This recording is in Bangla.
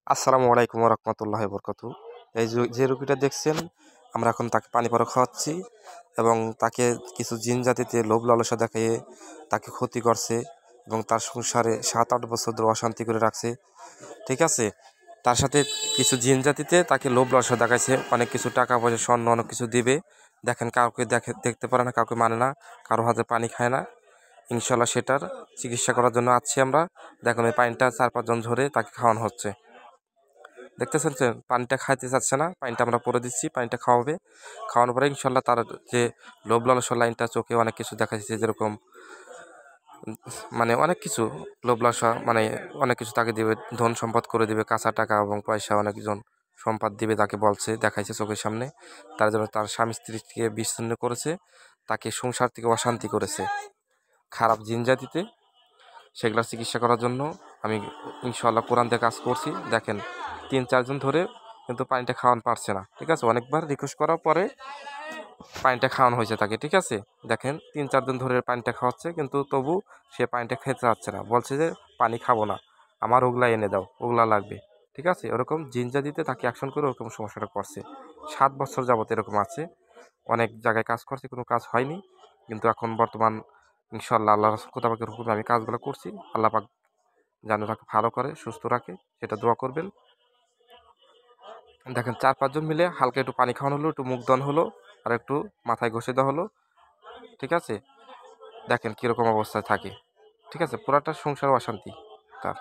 আসসালামু আলাইকুম রহমতুল্লাহ বরকত। এই যে রুগীটা দেখছেন, আমরা এখন তাকে পানি পরো খাওয়াচ্ছি এবং তাকে কিছু জিন জাতিতে লোভ লালসা দেখিয়ে তাকে ক্ষতি করছে এবং তার সংসারে 7-8 বছর ধরে অশান্তি করে রাখছে। ঠিক আছে, তার সাথে কিছু জিন জাতিতে তাকে লোভ লালসা দেখাইছে, অনেক কিছু টাকা পয়সা স্বর্ণ অনেক কিছু দিবে। দেখেন, কাউকে দেখতে পারে না, কাউকে মানে না, কারো হাতে পানি খায় না। ইনশাল্লাহ সেটার চিকিৎসা করার জন্য আছি আমরা। দেখুন, এই পানিটা 4-5 জন ধরে তাকে খাওয়ানো হচ্ছে। দেখতেছেন যে পানিটা খাইতে চাচ্ছে না, পানিটা আমরা পরে দিচ্ছি, পানিটা খাওয়াবে। খাওয়ানোর পরে ইনশাল্লাহ তার যে লোভ লালসার লাইনটা, চোখে অনেক কিছু দেখা যাচ্ছে, যেরকম মানে অনেক কিছু লোভ লালসা, মানে অনেক কিছু তাকে দিবে, ধন সম্পদ করে দিবে, কাঁচা টাকা এবং পয়সা অনেকজন সম্পদ দিবে তাকে বলছে, দেখাইছে চোখের সামনে। তার জন্য তার স্বামী স্ত্রীকে বিচ্ছিন্ন করেছে, তাকে সংসার থেকে অশান্তি করেছে খারাপ জিন জাতিতে। সেগুলোর চিকিৎসা করার জন্য আমি ইনশাল্লাহ কোরআন দিয়ে কাজ করছি। দেখেন, 3-4 জন ধরে কিন্তু পানিটা খাওয়ানো পারছে না। ঠিক আছে, অনেকবার রিকোয়েস্ট করার পরে পানিটা খাওয়ানো হয়েছে তাকে। ঠিক আছে, দেখেন 3-4 দিন ধরে পানিটা খাওয়াচ্ছে, কিন্তু তবু সে পানিটা খেতে চাচ্ছে না, বলছে যে পানি খাবো না, আমার ওগুলা এনে দাও, ওগুলা লাগবে। ঠিক আছে, ওরকম জিনজা দিতে তাকে অ্যাকশন করে ওরকম সমস্যাটা করছে। 7 বছর যাবত এরকম আছে, অনেক জায়গায় কাজ করছে, কোনো কাজ হয়নি। কিন্তু এখন বর্তমান ইনশাল্লাহ আল্লাহ কোথাও হুকুমে আমি কাজগুলো করছি। আল্লাহ পাক যেন তাকে ভালো করে, সুস্থ রাখে, সেটা দোয়া করবেন। দেখেন, 4-5 জন মিলে হালকা একটু পানি খাওয়ানো হলো, একটু মুখ দান হলো, আর একটু মাথায় ঘষে দেওয়া হলো। ঠিক আছে, দেখেন কীরকম অবস্থায় থাকে। ঠিক আছে, পুরাটা সংসার অশান্তি তার।